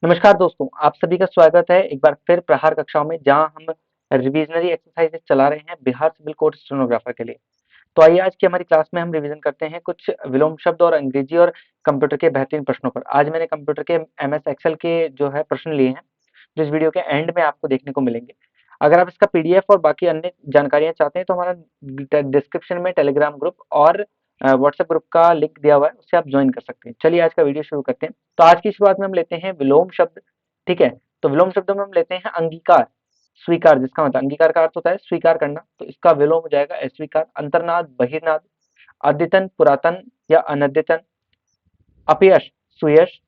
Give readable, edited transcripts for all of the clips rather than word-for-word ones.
नमस्कार दोस्तों, आप सभी का स्वागत है एक बार फिर प्रहार कक्षाओं में जहां हम रिविजनरी एक्सरसाइजेस चला रहे हैं बिहार सिविल कोड स्टेनोग्राफर के लिए। तो आइए आज की हमारी क्लास में हम रिवीजन करते हैं कुछ विलोम शब्द और अंग्रेजी और कंप्यूटर के बेहतरीन प्रश्नों पर। आज मैंने कंप्यूटर के एमएस एक्सेल के जो है प्रश्न लिए हैं, जो इस वीडियो के एंड में आपको देखने को मिलेंगे। अगर आप इसका पीडीएफ और बाकी अन्य जानकारियां चाहते हैं तो हमारा डिस्क्रिप्शन में टेलीग्राम ग्रुप और व्हाट्सएप ग्रुप का लिंक दिया हुआ है, उससे आप ज्वाइन कर सकते हैं। चलिए आज का वीडियो शुरू करते हैं। तो आज की शुरुआत में हम लेते हैं विलोम शब्द। ठीक है, तो विलोम शब्दों में हम लेते हैं अंगीकार, स्वीकार, जिसका मतलब अंगीकार का अर्थ होता है स्वीकार करना, तो इसका विलोम हो जाएगा अस्वीकार। अंतर्नाद, बहिर्नाद, अद्यतन, पुरातन या अनद्यतन, अपयश, सुयश,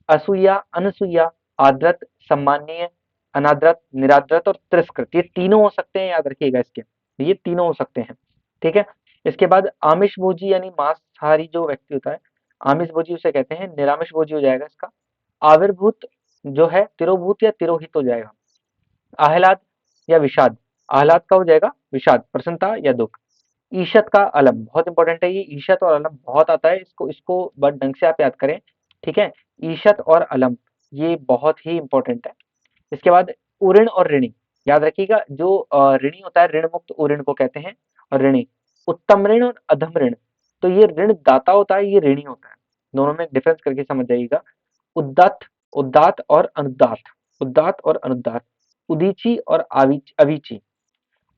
असूया, अनसूया, आदृत, सम्मानीय, अनादृत, निरादृत और तिरस्कृत। ये तीनों हो सकते हैं, याद रखिएगा इसके, ये तीनों हो सकते हैं। ठीक है, इसके बाद आमिष भोजी यानी मांसाहारी जो व्यक्ति होता है, आमिष भोजी उसे कहते हैं। निरामिष भोजी हो जाएगा इसका। आविर्भूत जो है तिरोभूत या तिरोहित हो जाएगा। आह्लाद या विषाद, आह्लाद का हो जाएगा विषाद। प्रसन्नता या दुख। ईशत का अलम बहुत इंपॉर्टेंट है, ये ईशत और अलम बहुत आता है, इसको बड़ ढंग से आप याद करें। ठीक है, ईशत और अलम ये बहुत ही इंपॉर्टेंट है। इसके बाद उऋण और ऋणी, याद रखिएगा। जो ऋणी होता है, ऋण मुक्त उऋण को कहते हैं। और ऋणी, उत्तम ऋण और अधम ऋण, तो ये ऋण दाता होता है, ये ऋणी होता है। दोनों में डिफरेंस करके समझ जाइएगा। उदात्त, उदात्त और अनुदात, उदात्त और अनुदात। उदीची और अवीची,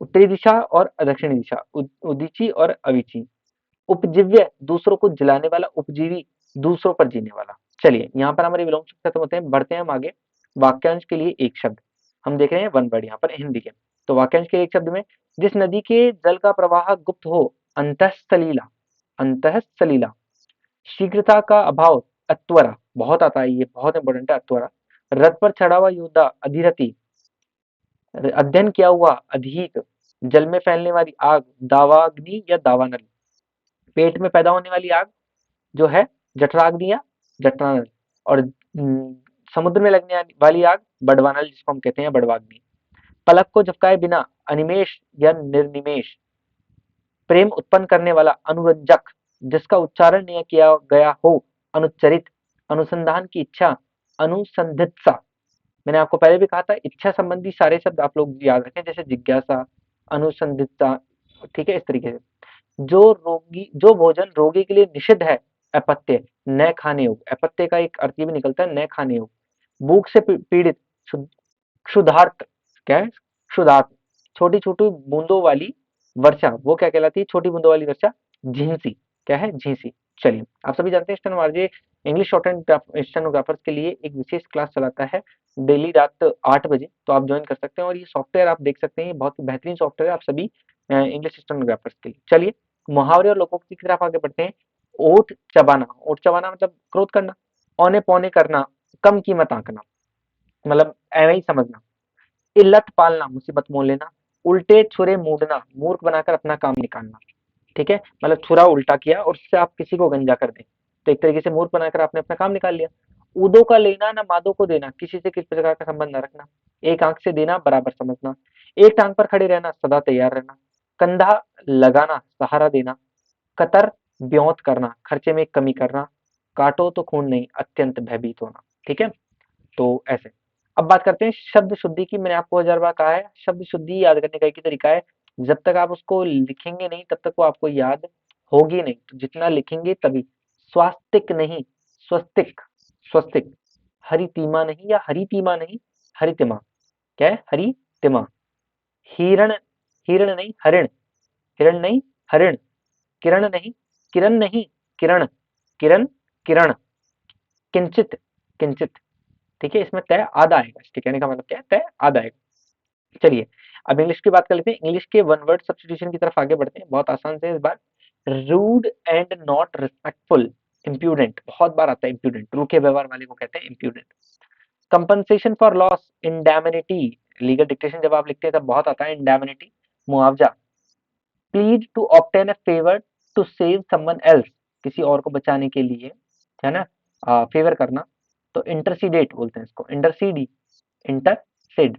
उत्तरी दिशा और दक्षिणी दिशा, उदीची और अवीची। उपजीव्य, दूसरों को जिलाने वाला। उपजीवी, दूसरों पर जीने वाला। चलिए यहाँ पर हमारे विलोम शब्द खत्म होते हैं, बढ़ते हैं हम आगे। वाक्यांश के लिए एक शब्द हम देख रहे हैं, वन वर्ड यहाँ पर हिंदी के। तो वाक्यांश के एक शब्द में, जिस नदी के जल का प्रवाह गुप्त हो, अंतःसलीला, अंतःसलीला। शीघ्रता का अभाव, अत्वरा, बहुत आता है, ये बहुत इंपॉर्टेंट है, अत्वरा। रथ पर चढ़ा हुआ योद्धा, अधिरथी। अध्ययन किया हुआ, अधीत। जल में फैलने वाली आग, दावाग्नि या दावानल। पेट में पैदा होने वाली आग जो है, जठराग्नि या जठरानल। और समुद्र में लगने वाली आग, बड़वानल, जिसको हम कहते हैं बड़वाग्नि। पलक को झपकाए बिना, अनिमेष या निर्निमेष। प्रेम उत्पन्न करने वाला, अनुरंजक, जिसका उच्चारण नहीं किया गया हो, अनुच्चरित। अनुसंधान की इच्छा, अनुसंधित्सा। मैंने आपको पहले भी कहा था, इच्छा संबंधी सारे शब्द आप लोग याद रखें, जैसे जिज्ञासा, अनुसंधित्सा। ठीक है, इस तरीके से। जो भोजन रोगी के लिए निषिद्ध है, अपत्य, न खाने योग्य। अपत्य का एक अर्थ ये भी निकलता है, न खाने योग्य। भूख से पीड़ित, क्षुधार्त, क्या है, क्षुधार्त। छोटी छोटी बूंदों वाली वर्षा, वो क्या कहलाती है, छोटी बूंदों वाली वर्षा, झींसी। क्या है, झींसी। चलिए, आप सभी जानते हैं stenographer, English short and stenographers के लिए एक विशेष क्लास चलाता है डेली रात 8 बजे, तो आप ज्वाइन कर सकते हैं। और ये सॉफ्टवेयर आप देख सकते हैं, ये बहुत ही बेहतरीन सॉफ्टवेयर है आप सभी इंग्लिश स्टेनोग्राफर्स के लिए। चलिए मुहावरे और लोकोक्ति की तरफ आगे बढ़ते हैं। ओठ चबाना, ओठ चबाना मतलब क्रोध करना। औने पौने करना, कम कीमत आंकना, मतलब ऐਵੇਂ ही समझना। इल्लत पालना, मुसीबत मोल लेना। उल्टे छुरे मूडना, मूर्ख बनाकर अपना काम निकालना। ठीक है, मतलब छुरा उल्टा किया और उससे आप किसी को गंजा कर दें, तो एक तरीके से मूर्ख बनाकर आपने अपना काम निकाल लिया। ऊदों का लेना ना मादों को देना, किसी से किस प्रकार का संबंध न रखना। एक आंख से देना, बराबर समझना। एक टांग पर खड़े रहना, सदा तैयार रहना। कंधा लगाना, सहारा देना। कतर, ब्योंत करना, खर्चे में कमी करना। काटो तो खून नहीं, अत्यंत भयभीत होना। ठीक है, तो ऐसे। अब बात करते हैं शब्द शुद्धि की। मैंने आपको 1000 बार कहा है, शब्द शुद्धि याद करने का एक ही तरीका है, जब तक आप उसको लिखेंगे नहीं तब तक वो आपको याद होगी नहीं, तो जितना लिखेंगे तभी। स्वास्तिक नहीं, स्वस्तिक, स्वस्तिक। हरितिमा नहीं या हरितिमा नहीं, हरितिमा। क्या है, हरितिमा। हिरण, हिरण नहीं हरिण, हिरण नहीं हरिण। किरण नहीं, किरण नहीं, किरण, किरण, किरण। किंचित, किंचित। ठीक है, इसमें तय आधा आएगा, इसके कहने का मतलब क्या है, तय आधा आएगा। चलिए अब इंग्लिश की बात कर लेते हैं। इंग्लिश के वन वर्ड सब्स्टिट्यूशन की तरफ आगे बढ़ते हैं, बहुत आसान से इस बार। Rude and not respectful, impudent, बहुत बार आता है इम्प्यूडेंट, रूखे व्यवहार वाले को कहते हैं impudent. Compensation for loss, indemnity, legal dictation जब आप लिखते हैं तब बहुत आता है इंडैमिनिटी, मुआवजा। Plead to obtain a favour to save someone else, किसी और को बचाने के लिए, है ना, फेवर करना, तो इंटरसीडेट बोलते हैं इसको, इंटरसीडी, इंटरसीड,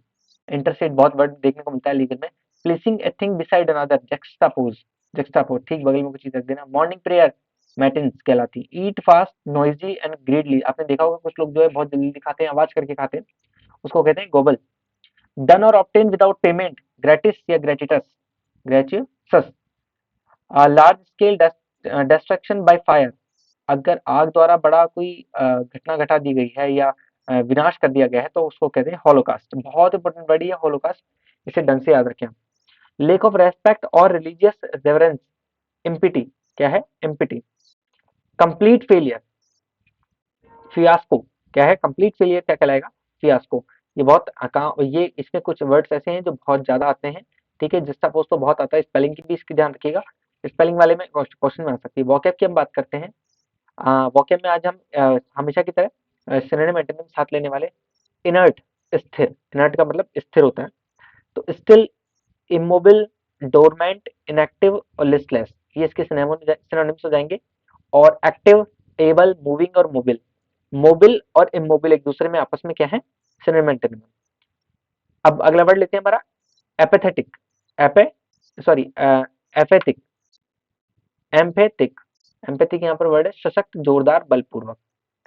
इंटरसीड बहुत वर्ड देखने को मिलता है लीगल में। Placing a thing beside another, juxtapose, juxtapose, ठीक बगल में कुछ चीज रख देना। मॉर्निंग प्रेयर, मैटिन्स कहलाती। Eat fast noisy and greedily, आपने देखा होगा कुछ लोग जो है बहुत जल्दी खाते हैं, आवाज करके खाते हैं, उसको कहते हैं गोबल। डन और ऑब्टेन विदाउट पेमेंट, ग्रेटिस या gratuitous, gratuitous. Large scale destruction by fire, अगर आग द्वारा बड़ा कोई घटना घटा दी गई है या विनाश कर दिया गया है तो उसको कहते हैं हॉलोकास्ट। बहुत इंपॉर्टेंट वर्ड है हॉलोकास्ट, इसे ढंग से याद रखें। लेक ऑफ रेस्पेक्ट और रिलीजियस रेवरेंस, इम्पिटी, क्या है इम्पिटी। कंप्लीट फेलियर, फियास्को, क्या है कंप्लीट फेलियर, क्या कहलाएगा फियास्को। ये बहुत ये इसमें कुछ वर्ड्स ऐसे हैं जो बहुत ज्यादा आते हैं, ठीक है, जिस सपोज तो बहुत आता है, स्पेलिंग की भी इसकी ध्यान रखिएगा, स्पेलिंग वाले में क्वेश्चन में आ सकती है। वोकैब की हम बात करते हैं। वोकैब में आज हम हमेशा की तरह सिनोनिम एंटोनिम साथ लेने वाले। इनर्ट, स्थिर, इनर्ट का मतलब स्थिर होता है, तो स्टिल, इमोबिल, डोरमेंट, इनएक्टिव और लिस्टलेस, ये इसके सिनोनिम्स हो जाएंगे। और एक्टिव, एबल, मूविंग और मोबिल। मोबिल और इमोबिल एक दूसरे में आपस में क्या है, सिनोनिम एंटोनिम। अब अगला वर्ड लेते हैं हमारा एपेथेटिक, एपे सॉरी एपेथिक, एम्फेथिक। एम्पैथिक यहाँ पर वर्ड है सशक्त, जोरदार, बलपूर्वक।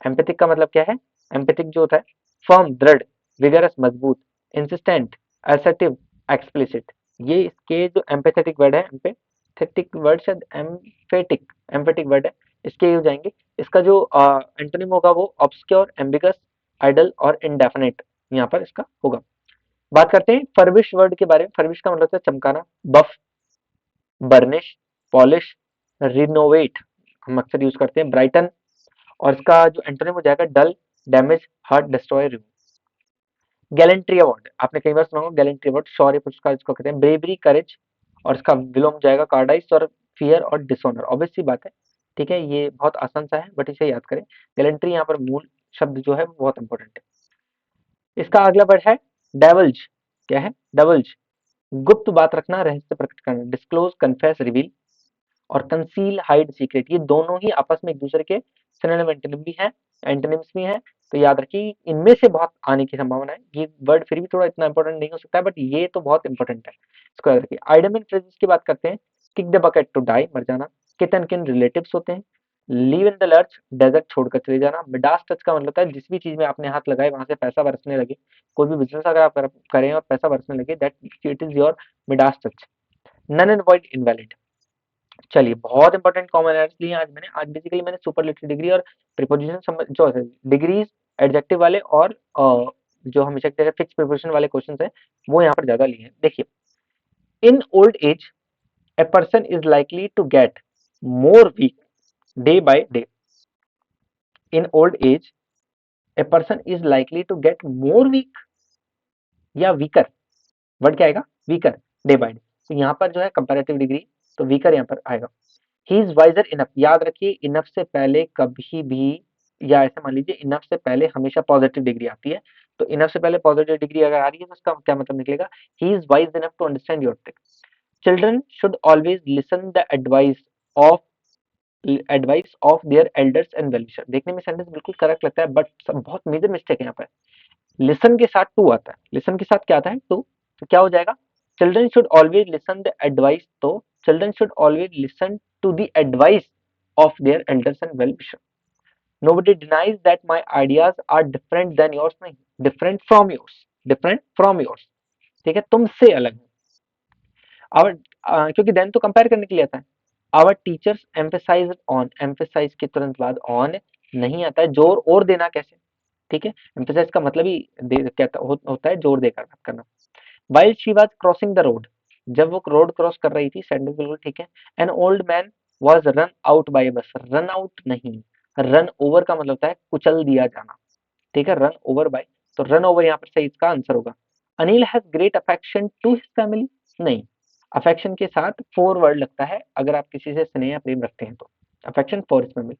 एम्पैथिक का मतलब क्या है, एम्पैथिक जो होता है फर्म, दृढ़, विगरस, मजबूत, इंसिस्टेंट, असर्टिव, एक्सप्लिसिट। ये इसके जो एम्पैथेटिक वर्ड है, एम्पैथेटिक वर्ड शायद एम्फेटिक, एम्फेटिक वर्ड है, इसके हो जाएंगे। इसका जो एंटोनिम होगा वो ऑब्सक्योर, एम्बिगस, आइडल और इंडेफिनिट यहाँ पर इसका होगा। बात करते हैं फर्बिश वर्ड के बारे में। फर्बिश का मतलब है चमकाना, बफ, बर्निश, पॉलिश, रिनोवेट हम अक्सर यूज करते हैं, ब्राइटन। और इसका जो एंटोनिम हो जाएगा dull, damage, hurt, destroy, remove. Gallantry award आपने कई बार सुना होगा, गैलेंट्री अवार्ड शौर्य पुरस्कार इसको कहते हैं। ब्रेवरी, करेज, और इसका विलोम हो जाएगा कार्डाइस और फियर और डिसऑनर। ऑब्वियस सी बात है, ठीक है, ये बहुत आसान सा है बट इसे याद करें। गैलेंट्री यहाँ पर मूल शब्द जो है वो बहुत इंपॉर्टेंट है। इसका अगला वर्ड है डेवल्ज, क्या है डेवल्ज, गुप्त बात रखना, रहस्य प्रकट करना, डिस्क्लोज, कन्फेस, रिवील। और कंसील, हाइड, सीक्रेट, ये दोनों ही आपस में एक दूसरे के सिनोनिम एंटोनिम भी हैं, एंटोनिम्स भी हैं। तो याद रखिए इनमें से बहुत आने की संभावना है। ये वर्ड फिर भी थोड़ा इतना इंपॉर्टेंट नहीं हो सकता है बट ये तो बहुत इंपॉर्टेंट है, इसको याद रखिए। आइडम एंड फ्रेजेस की बात करते हैं। Kick the bucket, to die, मर जाना। कित एंड किन रिलेटिव्स होते हैं। Leave in the lurch, desert छोड़कर चले जाना। मिडास टच का मतलब होता है जिस भी चीज में आपने हाथ लगाए वहां से पैसा बरसने लगे। कोई भी बिजनेस अगर आप करें और पैसा बरसने लगे, that it is your Midas touch. Null and void, invalid. चलिए बहुत इंपॉर्टेंट कॉमन एरर्स लिए आज मैंने। आज बेसिकली मैंने सुपरलेटिव डिग्री और प्रीपोजिशन जो डिग्रीज, एडजेक्टिव वाले और जो हमेशा की तरह फिक्स प्रीपोजिशन वाले क्वेश्चन है वो यहाँ पर ज्यादा लिए हैं। देखिए, in old age a person is likely to get more weak day by day. In old age a person is likely to get more weak या वीकर, वर्ड क्या आएगा वीकर, डे बाय डे। तो यहाँ पर जो है comparative degree, तो weaker यहाँ पर आएगा। ही इज वाइजर इनफ, याद रखिए इनफ से पहले कभी भी, या ऐसे मान लीजिए इनफ से पहले हमेशा पॉजिटिव डिग्री आती है। तो इनफ से पहले पॉजिटिव डिग्री अगर आ रही है तो उसका क्या मतलब निकलेगा, he is wise enough to understand your thing. Children should always listen the of advice of their elders and well wisher. देखने में सेंटेंस बिल्कुल करेक्ट लगता है बट बहुत मेजर मिस्टेक है यहाँ पर। लिसन के साथ टू आता है, लिसन के साथ क्या आता है टू, तो क्या हो जाएगा, children should always listen the advice, तो children should always listen to the advice of their elders and well-wisher. Nobody denies that my ideas are different than yours, नहीं, different from yours, different from yours, ठीक है, तुमसे अलग है। Our क्योंकि then तो compare करने के लिए आता है। Our teachers emphasize on, emphasize के तुरंत बाद on नहीं आता है, जोर और देना कैसे, ठीक है, emphasize का मतलब ही कहता होता है जोर देकर बात करना। While she was crossing the road, जब वो रोड क्रॉस कर रही थी, सेंटेंस बिल्कुल ठीक है। An old man was run out by bus, run out नहीं, रन ओवर का मतलब होता है कुचल दिया जाना, ठीक है, रन ओवर बाय, तो रन ओवर यहाँ पर सही इसका आंसर होगा। Anil has great affection to his family, नहीं, अफेक्शन के साथ फोर वर्ड लगता है अगर आप किसी से स्नेह या प्रेम रखते हैं तो, affection for his family.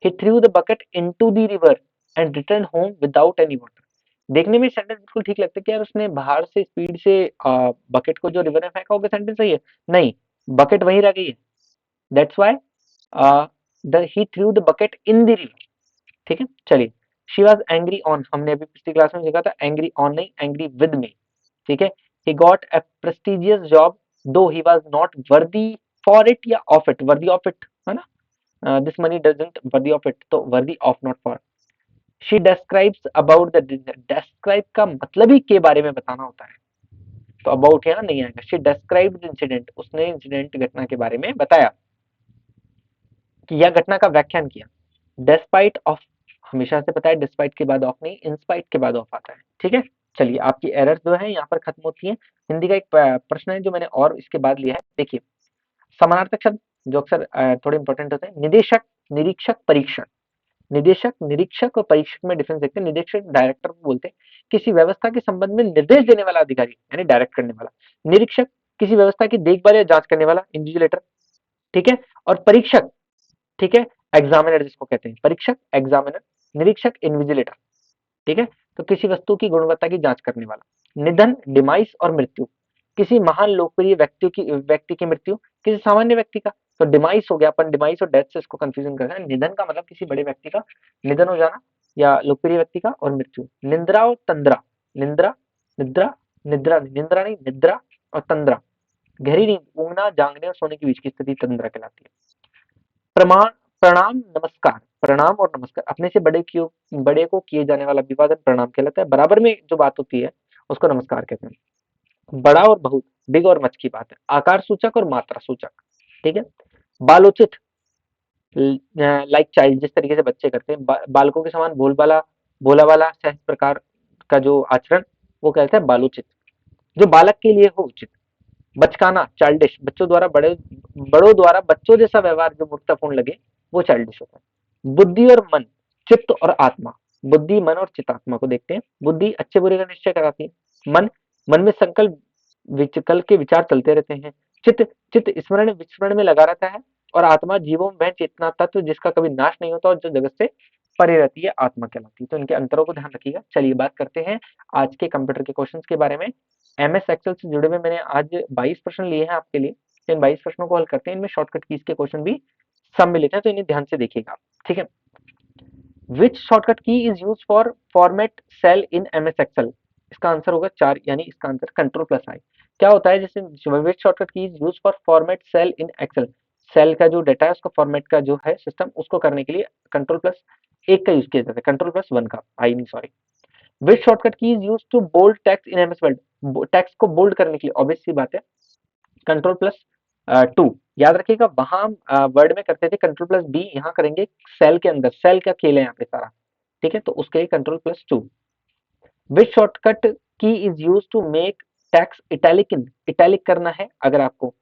He through the bucket into the river and return home without any water. देखने में सेंटेंस बिल्कुल ठीक लगता है कि यार उसने बाहर से स्पीड से बकेट को जो रिवर में फेंका होगा, सेंटेंस सही है, नहीं, बकेट वहीं रह गई है, that's why the he through the bucket in the river, ठीक है। चलिए, शी वाज एंग्री ऑन, हमने अभी पिछली क्लास में देखा था, एंग्री ऑन नहीं, एंग्री विद मी, ठीक है। He got a prestigious job though he was not worthy for it या of it, worthy of it है ना, this money doesn't worthy of it, तो worthy of not for. She describes about the, describe का मतलब ही के बारे में बताना होता है, तो अबाउट यहाँ नहीं आएगा। शी डिस्क्राइब्ड इंसिडेंट, उसने इंसिडेंट घटना के बारे में बताया कि यह घटना का व्याख्यान किया। डिस्पाइट ऑफ हमेशा से पता है, डिस्पाइट के बाद ऑफ नहीं, इंस्पाइट के बाद ऑफ आता है, ठीक है। चलिए आपकी एरर्स जो है यहाँ पर खत्म होती है। हिंदी का एक प्रश्न है जो मैंने और इसके बाद लिया है, देखिए। समानार्थक शब्द जो अक्सर थोड़े इंपॉर्टेंट होते हैं, निदेशक, निरीक्षक, परीक्षण। निदेशक, निरीक्षक और परीक्षक में डिफरेंस देखते हैं। निदेशक डायरेक्टर को बोलते हैं, किसी व्यवस्था के संबंध में निर्देश देने वाला अधिकारी यानी डायरेक्ट करने वाला। निरीक्षक किसी व्यवस्था की देखभाल या जांच करने वाला, इन्विजिलेटर, ठीक है। और परीक्षक, ठीक है, एग्जामिनर जिसको कहते हैं, परीक्षक एग्जामिनर, निरीक्षक इन्विजिलेटर, ठीक है। तो किसी वस्तु की गुणवत्ता की जांच करने वाला। निधन, डिमाइस और मृत्यु, किसी महान लोकप्रिय व्यक्ति की मृत्यु, किसी सामान्य व्यक्ति का। तो डिमाइस हो गया, अपन डिमाइस और डेथ से इसको कंफ्यूजन कर रहे हैं। निधन का मतलब किसी बड़े व्यक्ति का निधन हो जाना या लोकप्रिय व्यक्ति का, और मृत्यु। निंद्रा और तंद्रा, निंद्रा, निद्रा, निद्रा, निंद्रा नहीं, निद्रा और तंद्रा, गहरी नींद, ऊंघना, जागने और सोने के बीच की स्थिति तंद्रा कहलाती है। प्रमाण, प्रणाम, नमस्कार, प्रणाम और नमस्कार, अपने से बड़े को किए जाने वाला अभिवादन प्रणाम कहलाता है। बराबर में जो बात होती है उसको नमस्कार कहते हैं। बड़ा और बहुत, बिग और मच की बात है। आकार सूचक और मात्रा सूचक, ठीक है। बालोचित, लाइक चाइल्ड, जिस तरीके से बच्चे करते हैं, बालकों के समान भोलबाला, भोला वाला सहज प्रकार का जो आचरण, वो कहते हैं बालोचित, जो बालक के लिए हो उचित। बचकाना, चाइल्डिश, बड़ों द्वारा बच्चों जैसा व्यवहार जो मूर्खतापूर्ण लगे, वो चाइल्डिश होता है। बुद्धि और मन, चित्त और आत्मा, बुद्धि, मन और चित्तात्मा को देखते हैं। बुद्धि अच्छे बुरे का निश्चय कराती है। मन, मन में संकल्प विकल्प के विचार चलते रहते हैं। चित्त, चित्त स्मरण विस्मरण में लगा रहता है। और आत्मा, जीवों में चेतना तत्व जिसका कभी नाश नहीं होता और जो जगत से परे रहती है, आत्मा कहलाती है। तो इनके अंतरों को ध्यान रखिएगा। चलिए बात करते हैं आज के कंप्यूटर के क्वेश्चंस के बारे में। एमएस एक्सेल से जुड़े हुए मैंने आज 22 प्रश्न लिए हैं आपके लिए। तो इन 22 प्रश्नों को हल करते हैं। इनमें शॉर्टकट कीज के क्वेश्चन भी सम्मिलित हैं, तो इन्हें ध्यान से देखिएगा, ठीक है। Which shortcut key is use for format cell in MS Excel? इसका आंसर होगा 4, यानी इसका आंसर कंट्रोल प्लस आई। क्या होता है, जैसे which shortcut key is use for format cell in Excel? Cell का जो डाटा है उसका फॉर्मेट का जो है सिस्टम, उसको करने के लिए कंट्रोल प्लस एक का यूज किया जाता है, कंट्रोल प्लस वन का, आई नहीं sorry. Which shortcut key is use to bold text in MS Word? Text को बोल्ड करने के लिए ऑब्वियस सी बात है कंट्रोल प्लस टू। याद रखिएगा, वहां वर्ड में करते थे कंट्रोल प्लस बी, यहाँ करेंगे सेल के अंदर। सेल का खेल है यहाँ पे सारा, ठीक है। तो उसके लिए control plus two. Which shortcut key is use to make text italic in? Italic करना है अगर आपको,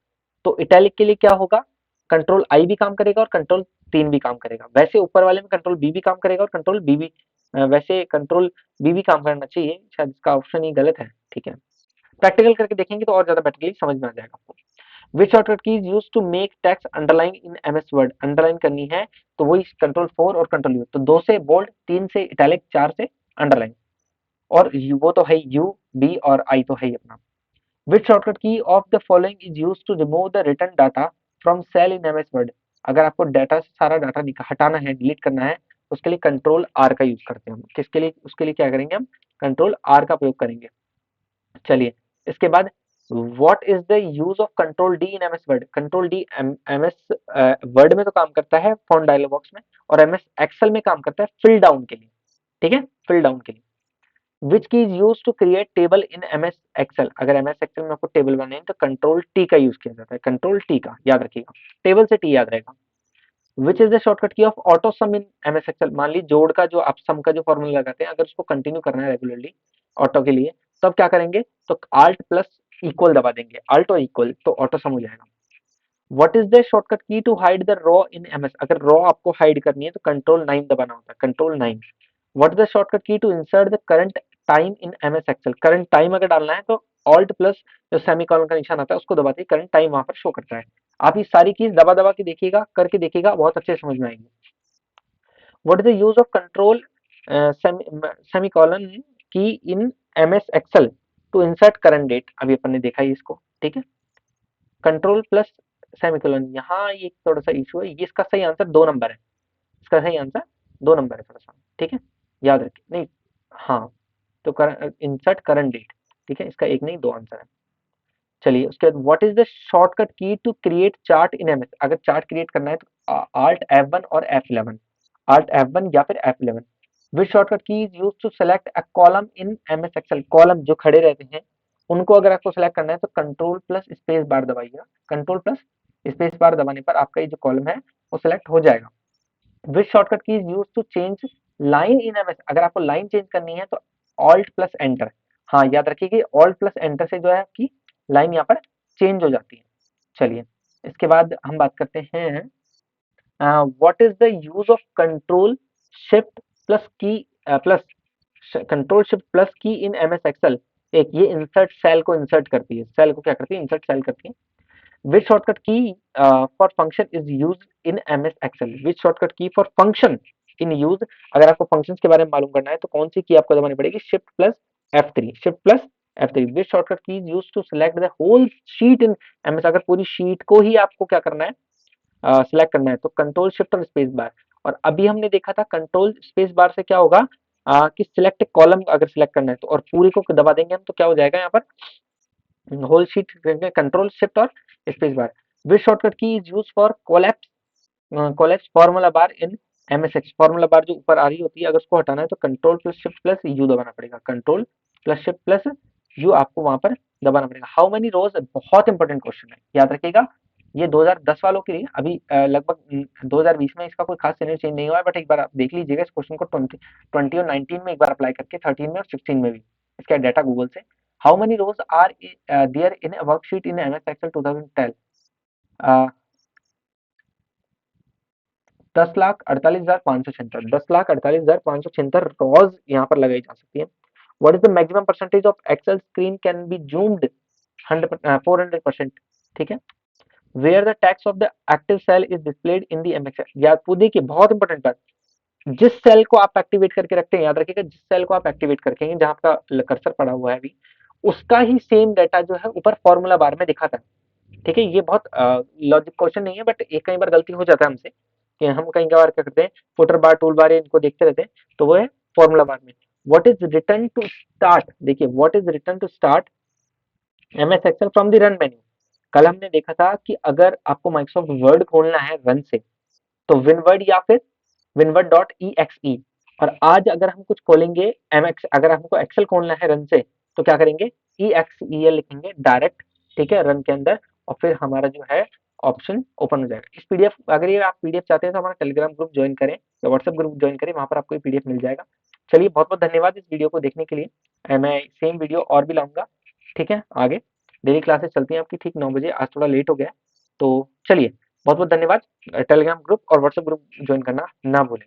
तो इटैलिक के लिए क्या होगा, कंट्रोल आई भी काम करेगा और कंट्रोल 3 भी काम करेगा। वैसे ऊपर वाले में कंट्रोल बी भी काम करेगा और कंट्रोल बी भी, वैसे कंट्रोल बी भी काम करना चाहिए, शायद इसका ऑप्शन ही गलत है, ठीक है। प्रैक्टिकल करके देखेंगे तो और ज्यादा बेटरली समझ में आ जाएगा आपको। Which shortcut key is use to make text underline in MS Word? Underline करनी है तो वही कंट्रोल 4 और कंट्रोल यू। तो 2 से बोल्ड, 3 से इटैलिक, 4 से अंडरलाइन, और वो तो है यू, बी और आई तो है ही अपना। Which shortcut key of the following is use to remove the return data from cell in MS Word? अगर आपको डाटा से सारा डाटा हटाना है, डिलीट करना है, उसके लिए कंट्रोल आर का यूज करते हैं हम। किसके लिए? उसके लिए क्या करेंगे हम, कंट्रोल आर का प्रयोग करेंगे। चलिए इसके बाद, what is the use of control D in MS word? Control D MS word में तो काम करता है फॉन्ट डायलॉग बॉक्स में, और एमएस एक्सेल में काम करता है फिल डाउन के लिए, ठीक है, फिल डाउन के लिए। Which key is use to create table in MS Excel? अगर एमएस एक्सेल में आपको टेबल बनानी है तो कंट्रोल टी का यूज किया जाता है, कंट्रोल टी का, याद रखिएगा, टेबल से टी याद रहेगा। Which is the shortcut key of auto sum in MS Excel? मान ली जोड़ का जो आप सम का जो फॉर्मूला लगाते हैं, अगर उसको कंटिन्यू करना है रेगुलरली ऑटो के लिए, तब क्या करेंगे, तो आल्ट प्लस इक्वल दबा देंगे, आल्ट और इक्वल, तो ऑटो सम हो जाएगा। What is the shortcut key to hide the row in MS? अगर रॉ आपको हाइड करनी है तो कंट्रोल 9 दबाना होता है, control 9। What is the shortcut key to insert the current time in MS Excel? Current time अगर डालना है तो ऑल्ट प्लस जो सेमीकोलन का निशान आता है उसको दबाते ही करंट टाइम वहां पर शो करता है। आप ये सारी चीज दबा दबा के देखिएगा, करके देखिएगा, बहुत अच्छे से समझ में आएंगे। What is the use of control semicolon key in MS Excel to insert current date? अभी अपन ने देखा ही इसको, ठीक है। कंट्रोल प्लस सेमीकोलन, यहाँ ये थोड़ा सा इशू है, ये इसका सही आंसर 2 नंबर है, इसका सही आंसर 2 नंबर है थोड़ा सा, ठीक है, याद रखिए। नहीं, हाँ, तो इंसर्ट करंट डेट, ठीक है, इसका एक नहीं 2 आंसर है। चलिए उसके बाद, what is the shortcut key to create chart in MS? अगर चार्ट क्रिएट करना है तो Alt F1 और F11, Alt F1 या फिर F11। Which shortcut key is use to select a column in MS Excel. Column जो खड़े रहते हैं उनको अगर आपको सेलेक्ट करना है तो कंट्रोल प्लस स्पेस बार दबाइएगा। कंट्रोल प्लस स्पेस बार दबाने पर आपका ये जो कॉलम है वो सेलेक्ट हो जाएगा। Which shortcut key is use to change line in MS. अगर आपको लाइन चेंज करनी है तो ऑल्ट प्लस एंटर। हाँ, याद रखिए कि ऑल्ट प्लस एंटर से जो है आपकी लाइन यहाँ पर चेंज हो जाती है। चलिए, इसके बाद हम बात करते हैं what is the use of control shift plus की प्लस कंट्रोल शिफ्ट प्लस की इन एमएस एक्सेल। एक ये इंसर्ट सेल को इंसर्ट करती है, सेल को क्या करती है, इंसर्ट सेल करती है। Which shortcut key for function is use in MS Excel. Which shortcut key for function in use. अगर आपको फंक्शंस के बारे में मालूम करना है तो कौन सी की आपको दबानी पड़ेगी, shift plus F3, shift plus F3। Which shortcut key is use to select the whole sheet in MS. अगर पूरी शीट को ही आपको क्या करना है, सिलेक्ट करना है तो कंट्रोल शिफ्ट और स्पेस बार। और अभी हमने देखा था कंट्रोल स्पेस बार से क्या होगा, कि सिलेक्ट कॉलम अगर सिलेक्ट करना है तो, और पूरी को दबा देंगे हम तो क्या हो जाएगा यहाँ पर होल शीट, कंट्रोल शिफ्ट और space bar. Which shortcut key is use for collapse, collapse formula bar in MSX. Formula bar जो ऊपर आ रही होती है अगर उसको हटाना है तो control plus shift plus you दबाना पड़ेगा। Control plus shift plus you आपको वहां पर दबाना पड़ेगा। हाउ मेनी रोज, बहुत इंपॉर्टेंट क्वेश्चन है, याद रखिएगा। ये 2010 वालों के लिए, अभी लगभग 2020 में इसका कोई खास सिनेरियो चेंज नहीं हुआ है, बट एक बार आप देख लीजिएगा इस क्वेश्चन को 20 और 19 में एक बार अप्लाई करके, 13 में और 16 में भी। इसका डाटा गूगल से। How many rows are there in a worksheet in MS Excel 2010। 10,48,576, 10,48,576 rows यहाँ पर लगाई जा सकती है। What is the maximum percentage of Excel screen can be zoomed, 400%। ठीक है। Where the text of the active cell is displayed in the MX. याद देखिए, बहुत इंपॉर्टेंट बात, जिस सेल को आप एक्टिवेट करके रखते हैं, याद रखिएगा जिस सेल को आप एक्टिवेट करके हैं, जहां आपका कर्सर पड़ा हुआ है अभी, उसका ही सेम डाटा जो है ऊपर फॉर्मूला बार में दिखाता है। ठीक है, ये बहुत लॉजिक क्वेश्चन नहीं है, बट एक कई बार गलती हो जाता है हमसे कि हम कई बार क्या करते हैं, फुटर बार टूल बार इनको देखते रहते हैं, तो वो है फॉर्मूला बार में। What is return to start, देखिए what is return to start MS Excel from the run menu. कल हमने देखा था कि अगर आपको माइक्रोसॉफ्ट वर्ड खोलना है रन से तो विनवर्ड या फिर विनवर्ड डॉट ई एक्स ई। और आज अगर हम कुछ खोलेंगे एमएक्स, अगर हमको एक्सेल खोलना है रन से तो क्या करेंगे, ई एक्स ई एल लिखेंगे डायरेक्ट, ठीक है, रन के अंदर। और फिर हमारा जो है ऑप्शन ओपन हो जाएगा। इस पीडीएफ, अगर ये आप पीडीएफ चाहते हैं तो हमारा टेलीग्राम ग्रुप ज्वाइन करें या व्हाट्सएप ग्रुप ज्वाइन करें, वहां पर आपको ये पीडीएफ मिल जाएगा। चलिए, बहुत बहुत धन्यवाद इस वीडियो को देखने के लिए। मैं सेम वीडियो और भी लाऊंगा, ठीक है, आगे। डेली क्लासेस चलती हैं आपकी ठीक 9 बजे, आज थोड़ा लेट हो गया, तो चलिए, बहुत बहुत धन्यवाद। टेलीग्राम ग्रुप और व्हाट्सएप ग्रुप ज्वाइन करना ना भूलें।